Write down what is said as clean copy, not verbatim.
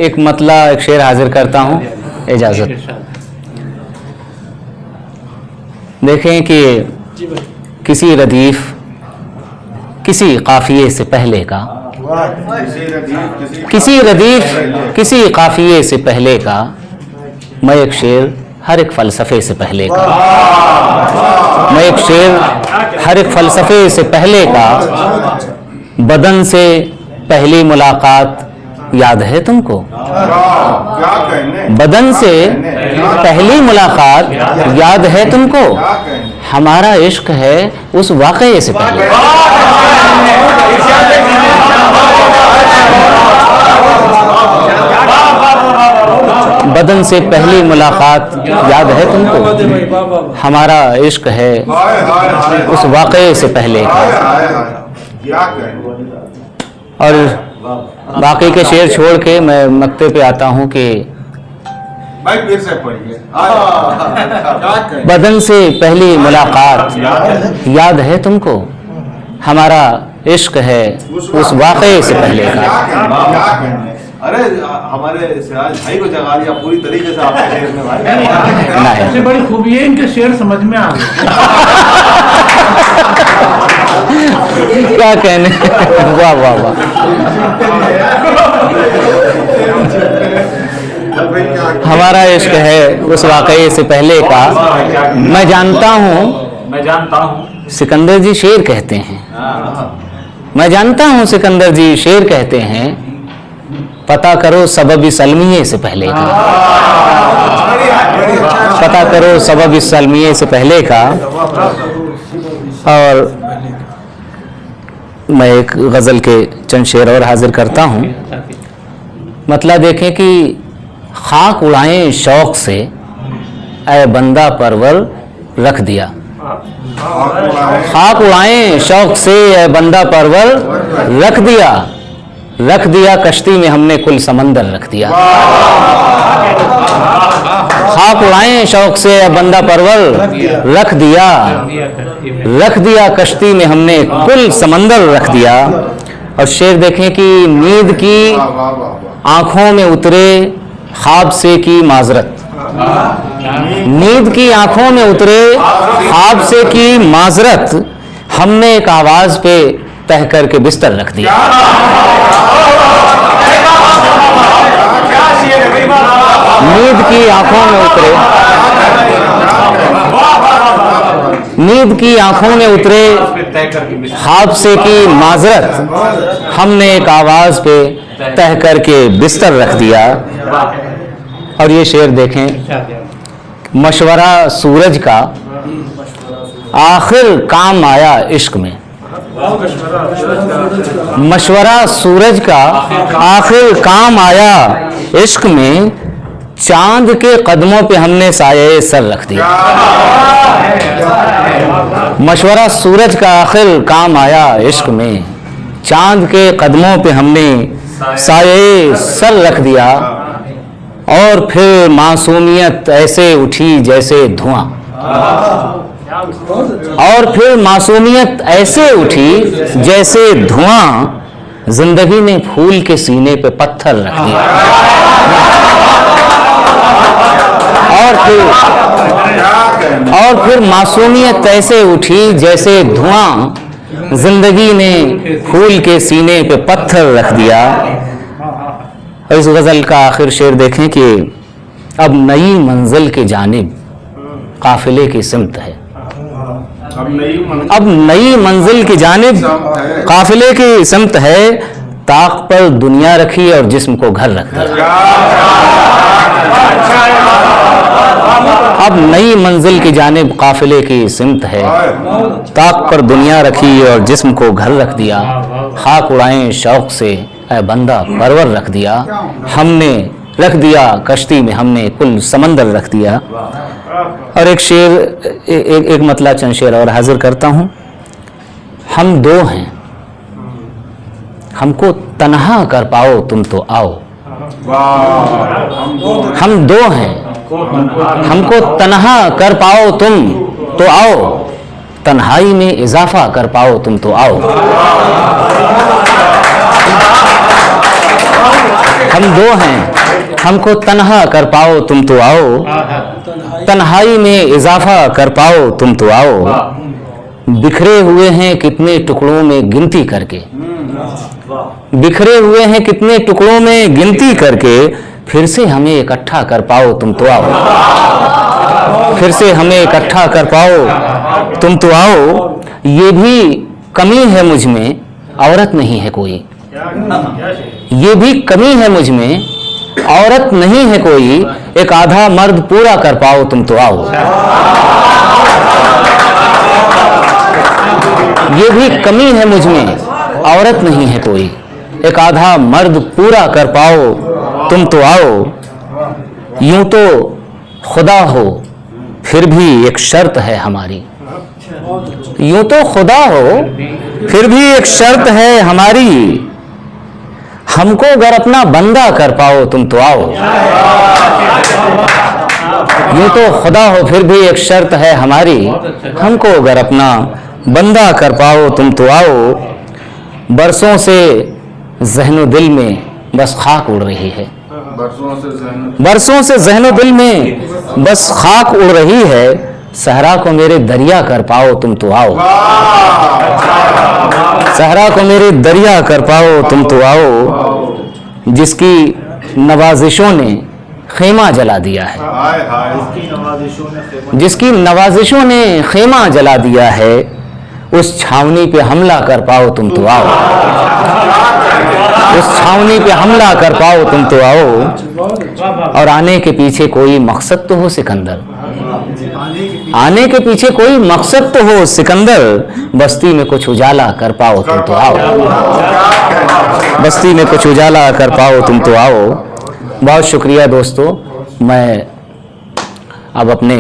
एक मतला एक शेर हाजिर करता हूँ, इजाजत। देखें कि किसी रदीफ किसी काफिये से पहले का, किसी रदीफ किसी काफिये से पहले का, मैं एक शेर हर एक फलसफे से पहले का, मैं एक शेर हर एक फलसफे से पहले का, बदन से पहली मुलाकात याद है तुमको, बदन से पहली मुलाकात याद है तुमको, हमारा इश्क है उस वाक़ये से पहले। बदन से पहली मुलाकात याद है तुमको, हमारा इश्क है उस वाक़ये से पहले का। और बाकी के शेर छोड़ के मैं मक्ते पे आता हूँ कि बदन से पहली मुलाकात याद है तुमको, हमारा इश्क है उस वाक़ये से पहले का। अरे हमारे सिराज भाई को जगा दिया पूरी तरीके से आपके शेर में भाई। सबसे बड़ी खूबी है इनके शेर समझ में आ गए। क्या कहने, वाह वाह वाह। हमारा इश्क है उस वाक़ये से पहले का, मैं जानता हूँ सिकंदर जी शेर कहते हैं, मैं जानता हूँ सिकंदर जी शेर कहते हैं, पता करो सबब सलमिये से पहले का, पता करो सबब सलमिये से पहले का। और मैं एक गज़ल के चंद शेर और हाजिर करता हूँ। मतलब देखें कि खाक उड़ाएं शौक़ से ऐ बंदा परवर रख दिया, खाक उड़ाएं शौक़ से ऐ बंदा परवर रख दिया, रख दिया कश्ती में हमने कुल समंदर रख दिया। खाक उड़ाएं शौक़ से ऐ बंदा परवर रख दिया, रख दिया कश्ती में हमने कुल समंदर रख दिया। और शेर देखें कि नींद की आंखों में उतरे ख्वाब से की माजरत, नींद की आंखों में उतरे ख्वाब से की माजरत, हमने एक आवाज पे तह करके बिस्तर रख दिया। नींद की आंखों में उतरे, नींद की आंखों में उतरे ख्वाब से की माजरत, हमने एक आवाज पे तह करके बिस्तर रख दिया। और ये शेर देखें, मशवरा सूरज का आखिर काम आया इश्क में, मशवरा सूरज का आखिर काम आया इश्क में, चांद के कदमों पे हमने साये सर रख दिया। मशवरा सूरज का आखिर काम आया इश्क में, चांद के कदमों पे हमने साये सर रख दिया। और फिर मासूमियत ऐसे उठी जैसे धुआं, और फिर मासूमियत ऐसे उठी जैसे धुआं, जिंदगी ने फूल के सीने पे पत्थर रख दिया। और फिर मासूमियत ऐसे उठी जैसे धुआं, जिंदगी ने फूल के सीने पे पत्थर रख दिया। और इस गज़ल का आखिर शेर देखें कि अब नई मंजिल के जानिब काफिले की सिमत है, अब नई मंजिल की जानिब काफिले की सिमत है, ताक पर दुनिया रखी और जिस्म को घर रख दिया। अब नई मंजिल की जानिब काफिले की सिमत है, ताक पर दुनिया रखी और जिस्म को घर रख दिया, खाक उड़ाएं शौक़ से ऐ बंदा परवर रख दिया, हमने रख दिया कश्ती में हमने कुल समंदर रख दिया। और एक शेर एक मतला चंद शेर और हाजिर करता हूँ। हम दो हैं, हमको तन्हा कर पाओ तुम तो आओ, हम दो हैं, हमको तन्हा कर पाओ तुम तो आओ, तन्हाई में इजाफा कर पाओ तुम तो आओ। हम दो हैं, हमको तन्हा कर पाओ तुम तो आओ, तन्हाई में इजाफा कर पाओ तुम तो आओ, बिखरे हुए हैं कितने टुकड़ों में गिनती करके, बिखरे हुए हैं कितने टुकड़ों में गिनती करके, फिर से हमें इकट्ठा कर पाओ तुम तो आओ, फिर से हमें इकट्ठा कर पाओ तुम तो आओ। ये भी कमी है मुझ में, औरत नहीं है कोई, ये भी कमी है मुझ में, औरत नहीं है कोई, एक आधा मर्द पूरा कर पाओ तुम तो आओ। ये भी कमी है मुझ में, औरत नहीं है कोई, एक आधा मर्द पूरा कर पाओ तुम तो आओ। यूं तो खुदा हो फिर भी एक शर्त है हमारी, यूं तो खुदा हो फिर भी एक शर्त है हमारी, हमको अगर अपना बंदा कर पाओ तुम तो आओ। यूं तो खुदा हो फिर भी एक शर्त है हमारी, हमको अगर अपना बंदा कर पाओ तुम तो आओ। बरसों से ज़हनो दिल में बस खाक उड़ रही है, बरसों से ज़हनो दिल में बस खाक उड़ रही है, सहरा को मेरे दरिया कर पाओ तुम तो आओ, सहरा को मेरे दरिया कर पाओ तुम तो आओ। जिसकी नवाजिशों ने खेमा जला दिया है, जिसकी नवाजिशों ने खेमा जला दिया है, उस छावनी पे हमला कर पाओ तुम तो आओ, उस छावनी पे हमला कर पाओ तुम तो आओ। और आने के पीछे कोई मकसद तो हो सिकंदर, आने के पीछे कोई मकसद तो हो सिकंदर, बस्ती में कुछ उजाला कर पाओ तुम तो आओ, बस्ती में कुछ उजाला कर पाओ तुम तो आओ। बहुत शुक्रिया दोस्तों, मैं अब अपने